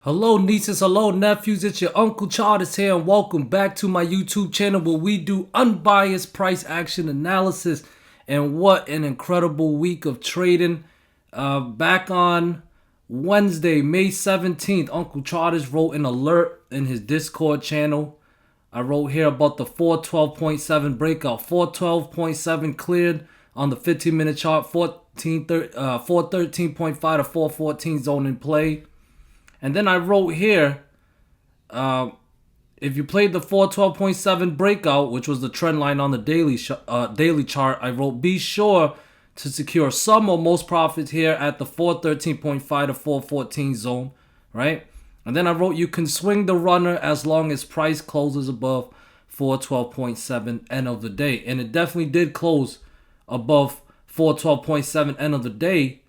Hello nieces, hello nephews, it's your Uncle Charles here and welcome back to my YouTube channel where we do unbiased price action analysis. And what an incredible week of trading. Back on Wednesday, May 17th, Uncle Charles wrote an alert in his Discord channel. I wrote here about the 412.7 breakout. 412.7 cleared on the 15-minute chart, 413.5 to 414 zone in play. And then I wrote here, if you played the 412.7 breakout, which was the trend line on the daily chart, I wrote, be sure to secure some or most profits here at the 413.5 to 414 zone, right? And then I wrote, you can swing the runner as long as price closes above 412.7 end of the day. And it definitely did close above 412.7 end of the day.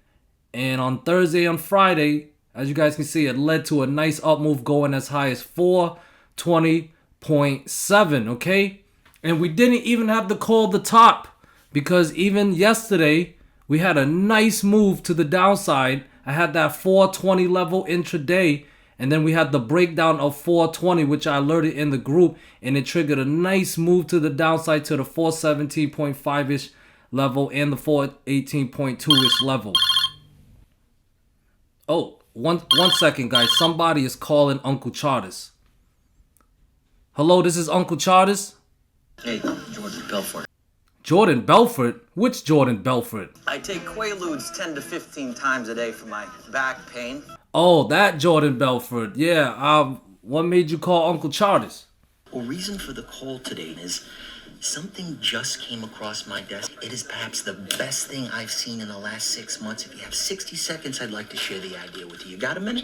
And on Thursday and Friday, as you guys can see, it led to a nice up move going as high as 420.7, okay? And we didn't even have to call the top because even yesterday, we had a nice move to the downside. I had that 420 level intraday, and then we had the breakdown of 420, which I alerted in the group, and it triggered a nice move to the downside to the 417.5-ish level and the 418.2-ish level. Oh. One second, guys. Somebody is calling Uncle Charles. Hello, this is Uncle Charles. Hey, Jordan Belfort. Jordan Belfort? Which Jordan Belfort? I take Quaaludes 10 to 15 times a day for my back pain. Oh, that Jordan Belfort. Yeah. What made you call Uncle Charles? Well, reason for the call today is something just came across my desk. It is perhaps the best thing I've seen in the last 6 months. If you have 60 seconds, I'd like to share the idea with you. You got a minute?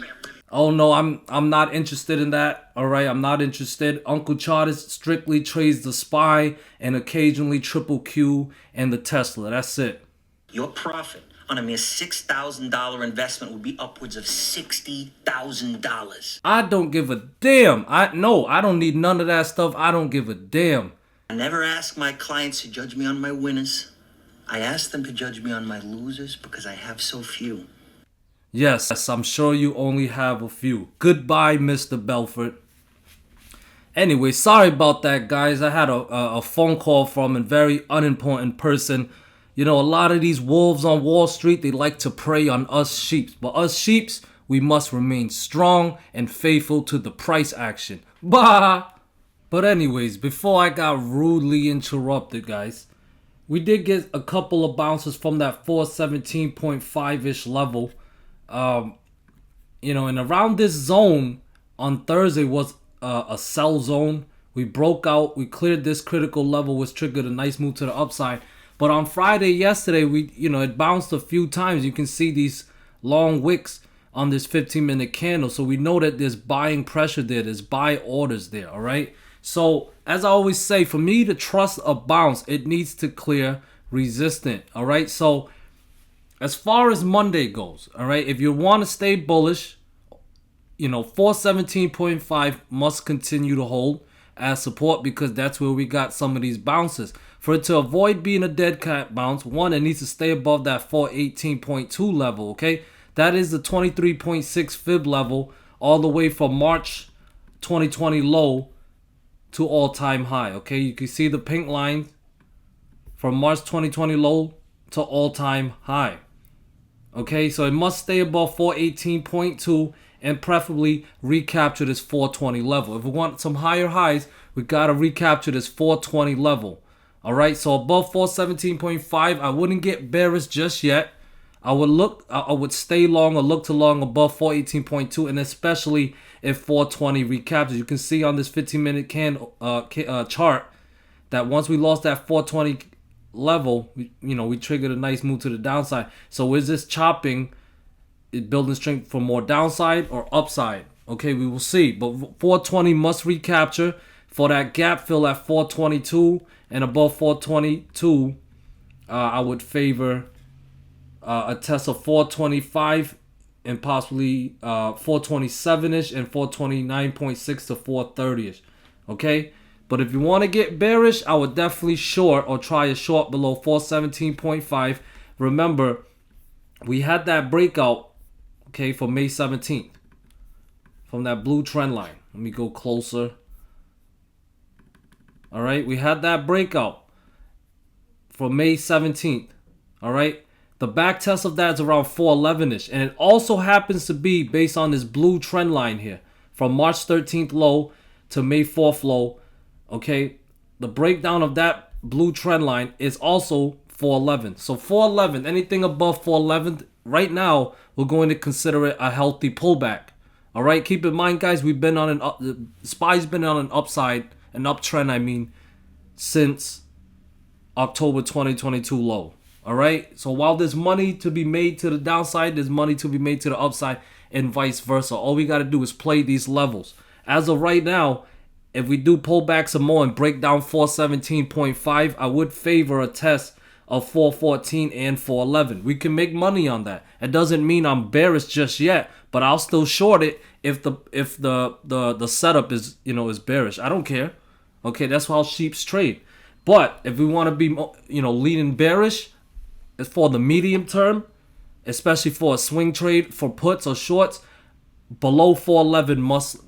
Oh, no, I'm not interested in that. All right, I'm not interested. Uncle Charles strictly trades the SPY and occasionally Triple Q and the Tesla. That's it. Your profit on a mere $6,000 investment would be upwards of $60,000. I don't give a damn. I don't need none of that stuff. I don't give a damn. I never ask my clients to judge me on my winners. I ask them to judge me on my losers because I have so few. Yes, I'm sure you only have a few. Goodbye, Mr. Belfort. Anyway, sorry about that, guys. I had a phone call from a very unimportant person. You know, a lot of these wolves on Wall Street, they like to prey on us sheeps. But us sheeps, we must remain strong and faithful to the price action. Bah! But anyways, before I got rudely interrupted, guys, we did get a couple of bounces from that 417.5-ish level. You know, and around this zone on Thursday was a sell zone. We broke out. We cleared this critical level, which triggered a nice move to the upside. But on Friday, yesterday, it bounced a few times. You can see these long wicks on this 15-minute candle. So we know that there's buying pressure there. There's buy orders there, all right? So, as I always say, for me to trust a bounce, it needs to clear resistance, all right? So, as far as Monday goes, all right, if you want to stay bullish, 417.5 must continue to hold as support because that's where we got some of these bounces. For it to avoid being a dead cat bounce, one, it needs to stay above that 418.2 level, okay? That is the 23.6 fib level all the way from March 2020 low to all-time high, okay? You can see the pink line from March 2020 low to all-time high. Okay, so it must stay above 418.2 and preferably recapture this 420 level. If we want some higher highs, we got to recapture this 420 level. All right, so above 417.5, I wouldn't get bearish just yet. I would stay long or look to long above 418.2, and especially if 420 recaptures. You can see on this 15-minute chart that once we lost that 420 level, we triggered a nice move to the downside. So is this chopping, it building strength for more downside or upside? Okay, we will see. But 420 must recapture for that gap fill at 422 and above 422. I would favor a test of 425 and possibly 427-ish and 429.6 to 430-ish. Okay? But if you want to get bearish, I would definitely short or try a short below 417.5. Remember, we had that breakout, okay, for May 17th. from that blue trend line. Let me go closer. All right, we had that breakout for May 17th. All right, the back test of that is around 411-ish. And it also happens to be based on this blue trend line here from March 13th low to May 4th low. Okay, the breakdown of that blue trend line is also 411. So 411, anything above 411, right now, we're going to consider it a healthy pullback. All right, keep in mind, guys, we've been on the SPY's been on an uptrend, I mean, since October 2022 low. All right, so while there's money to be made to the downside, there's money to be made to the upside, and vice versa. All we got to do is play these levels. As of right now, if we do pull back some more and break down 417.5, I would favor a test of 414 and 411. We can make money on that. It doesn't mean I'm bearish just yet, but I'll still short it if the setup is is bearish. I don't care. Okay, that's how sheeps trade. But if we want to be leaning bearish, it's for the medium term, especially for a swing trade for puts or shorts, below 411 must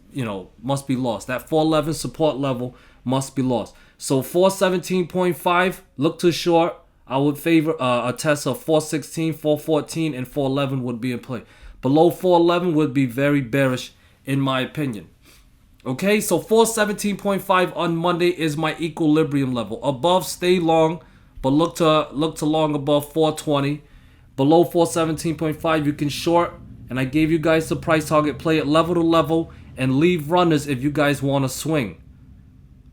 be lost. That 411 support level must be lost. So 417.5, look to short. I would favor a test of 416, 414, and 411 would be in play. Below 411 would be very bearish in my opinion. Okay, so 417.5 on Monday is my equilibrium level. Above, stay long, but look to long above 420. Below 417.5, you can short, and I gave you guys the price target. Play it level to level and leave runners if you guys want to swing.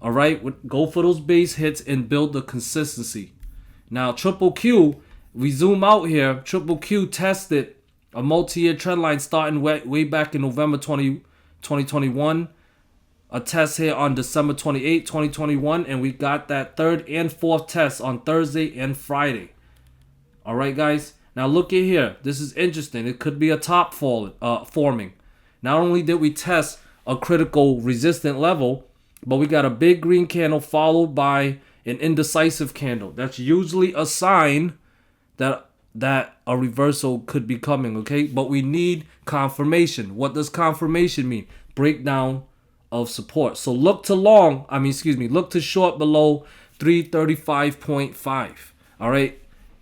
All right, go for those base hits and build the consistency. Now, Triple Q, we zoom out here. Triple Q tested a multi-year trend line starting way back in November 2021. A test here on December 28, 2021, and we got that third and fourth test on Thursday and Friday. All right, guys. Now look at here. This is interesting. It could be a top forming. Not only did we test a critical resistant level, but we got a big green candle followed by an indecisive candle. That's usually a sign that a reversal could be coming, okay? But we need confirmation. What does confirmation mean? Breakdown of support. So look to look to short below 335.5. All right.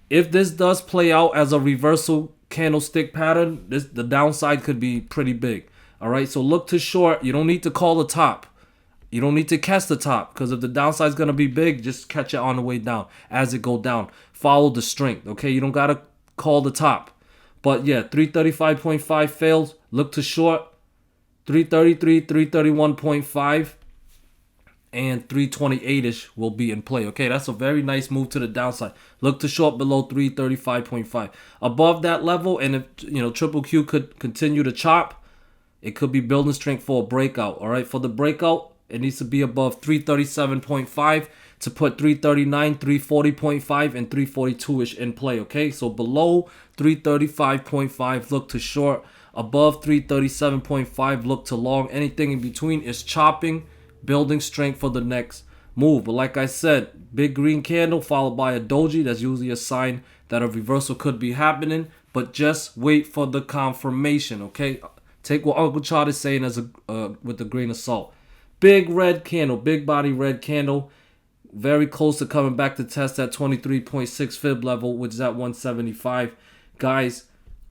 If this does play out as a reversal candlestick pattern, the downside could be pretty big. All right. So look to short. You don't need to call the top. You don't need to catch the top, because if the downside is going to be big, just catch it on the way down as it go down. Follow the strength. Okay. You don't got to call the top. But yeah, 335.5 fails. Look to short. 333, 331.5, and 328-ish will be in play. Okay, that's a very nice move to the downside. Look to short below 335.5. Above that level, and if Triple Q could continue to chop, it could be building strength for a breakout. All right, for the breakout, it needs to be above 337.5 to put 339, 340.5, and 342-ish in play. Okay, so below 335.5, look to short. Above 337.5, look to long. Anything in between is chopping, building strength for the next move. But like I said, big green candle followed by a doji. That's usually a sign that a reversal could be happening. But just wait for the confirmation, okay? Take what Uncle Chart is saying as with a grain of salt. Big red candle, big body red candle. Very close to coming back to test that 23.6 fib level, which is at 175. Guys,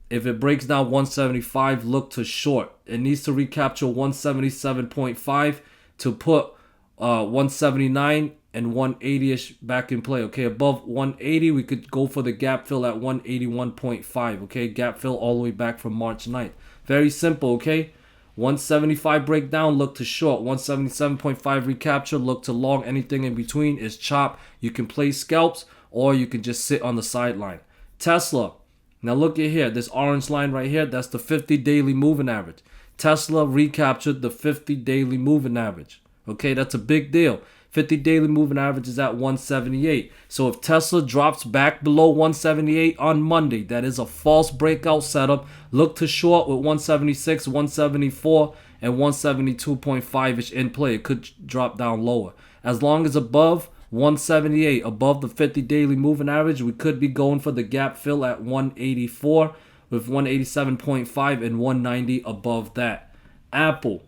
if it breaks down 175, look to short. It needs to recapture 177.5 to put 179 and 180-ish back in play. Okay, above 180, we could go for the gap fill at 181.5. Okay, gap fill all the way back from March 9th. Very simple, okay? 175 breakdown, look to short. 177.5 recapture, look to long. Anything in between is chop. You can play scalps or you can just sit on the sideline. Tesla. Now look at here, this orange line right here, that's the 50 daily moving average. Tesla recaptured the 50 daily moving average. Okay, that's a big deal. 50 daily moving average is at 178. So if Tesla drops back below 178 on Monday, that is a false breakout setup. Look to short with 176, 174, and 172.5-ish in play. It could drop down lower. As long as above 178, above the 50 daily moving average, we could be going for the gap fill at 184 with 187.5 and 190 above that. Apple,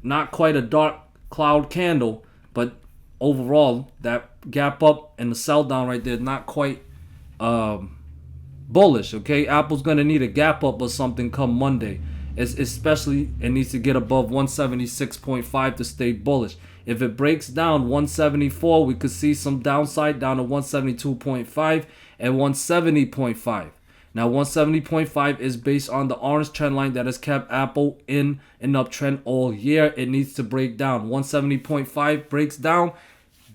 not quite a dark cloud candle, but overall that gap up and the sell down right there, not quite bullish. Okay, Apple's gonna need a gap up or something come Monday. Especially it needs to get above 176.5 to stay bullish. If it breaks down 174, we could see some downside down to 172.5 and 170.5. Now 170.5 is based on the orange trend line that has kept Apple in an uptrend all year. It needs to break down. 170.5 breaks down,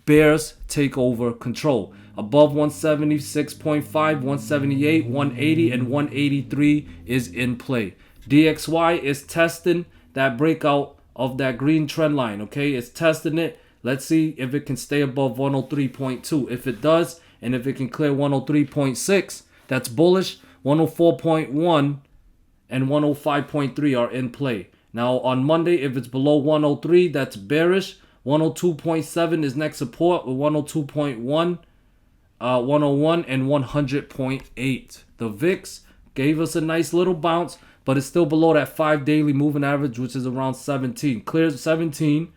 bears take over control. Above 176.5, 178, 180, and 183 is in play. DXY is testing that breakout of that green trend line, okay? It's testing it. Let's see if it can stay above 103.2. If it does, and if it can clear 103.6, that's bullish. 104.1 and 105.3 are in play. Now on Monday, if it's below 103, that's bearish. 102.7 is next support with 102.1, 101, and 100.8. The VIX gave us a nice little bounce, but it's still below that 5 daily moving average, which is around 17. Clears 17.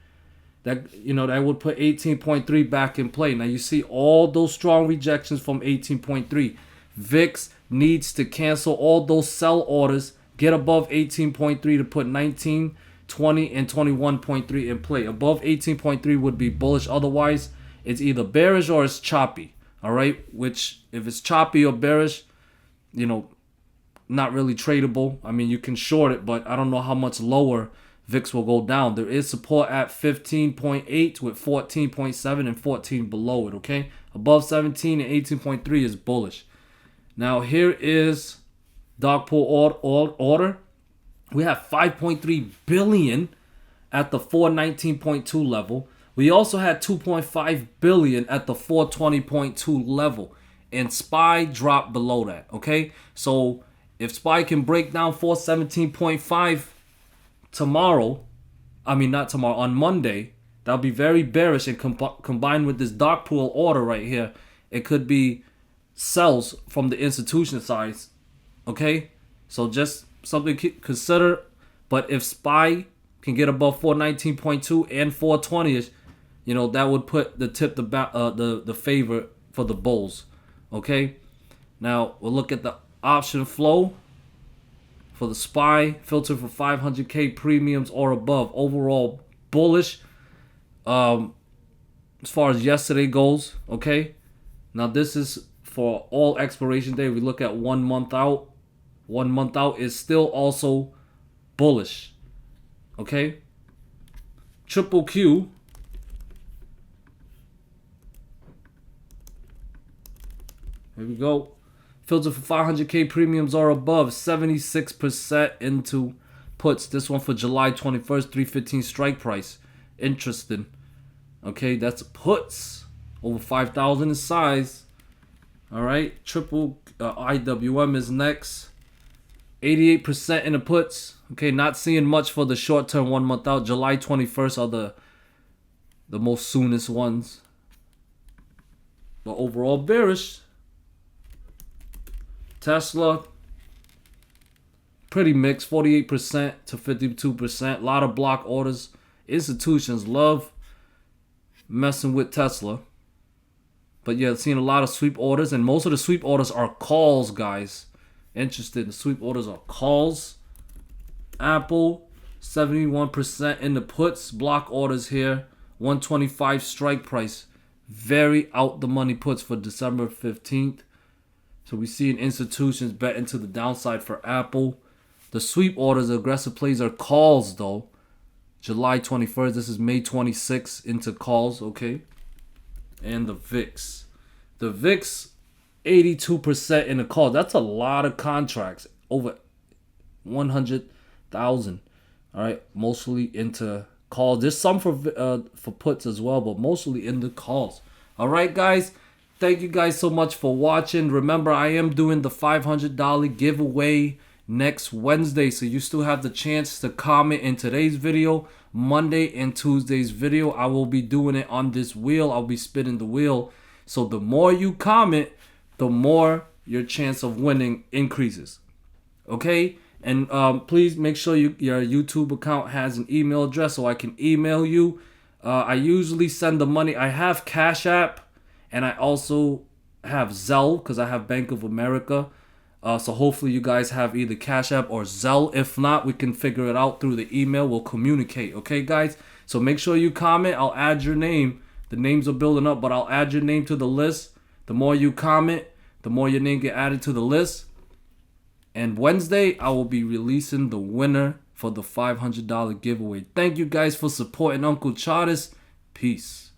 That would put 18.3 back in play. Now you see all those strong rejections from 18.3. VIX needs to cancel all those sell orders, get above 18.3 to put 19, 20, and 21.3 in play. Above 18.3 would be bullish. Otherwise, it's either bearish or it's choppy. All right, which if it's choppy or bearish, not really tradable. I mean, you can short it, but I don't know how much lower VIX will go down. There is support at 15.8 with 14.7 and 14 below it, okay? Above 17 and 18.3 is bullish. Now, here is dog pool order. We have 5.3 billion at the 419.2 level. We also had 2.5 billion at the 420.2 level. And SPY dropped below that, okay? So if SPY can break down 417.5 tomorrow, on Monday, that'll be very bearish. And combined with this dark pool order right here, it could be sells from the institution side, okay? So just something to consider. But if SPY can get above 419.2 and 420ish, that would put the favor for the bulls, okay? Now we'll look at the option flow for the SPY, filter for 500k premiums or above. Overall bullish as far as yesterday goes, okay? Now this is for all expiration day. We look at 1 month out. 1 month out is still also bullish, okay? QQQ, here we go. Filter for 500k premiums or above, 76% into puts. This one for July 21st, 315 strike price. Interesting. Okay, that's puts. Over 5,000 in size. All right, triple IWM is next. 88% in the puts. Okay, not seeing much for the short term 1 month out. July 21st are the most soonest ones. But overall bearish. Tesla, pretty mixed, 48% to 52%. A lot of block orders. Institutions love messing with Tesla. But yeah, seeing a lot of sweep orders, and most of the sweep orders are calls, guys. Interested, the sweep orders are calls. Apple, 71% in the puts. Block orders here, 125 strike price. Very out the money puts for December 15th. So we see in institutions betting to the downside for Apple. The sweep orders, aggressive plays are calls though. July 21st, this is May 26th into calls, okay? And the VIX. The VIX, 82% in the call. That's a lot of contracts. Over 100,000. All right, mostly into calls. There's some for puts as well, but mostly in the calls. All right, guys. Thank you guys so much for watching. Remember, I am doing the $500 giveaway next Wednesday, so you still have the chance to comment in today's video, Monday and Tuesday's video. I will be doing it on this wheel. I'll be spinning the wheel. So the more you comment, the more your chance of winning increases. Okay? And please make sure your YouTube account has an email address so I can email you. I usually send the money. I have Cash App, and I also have Zelle because I have Bank of America. So hopefully you guys have either Cash App or Zelle. If not, we can figure it out through the email. We'll communicate, okay, guys? So make sure you comment. I'll add your name. The names are building up, but I'll add your name to the list. The more you comment, the more your name get added to the list. And Wednesday, I will be releasing the winner for the $500 giveaway. Thank you guys for supporting Uncle Chartis. Peace.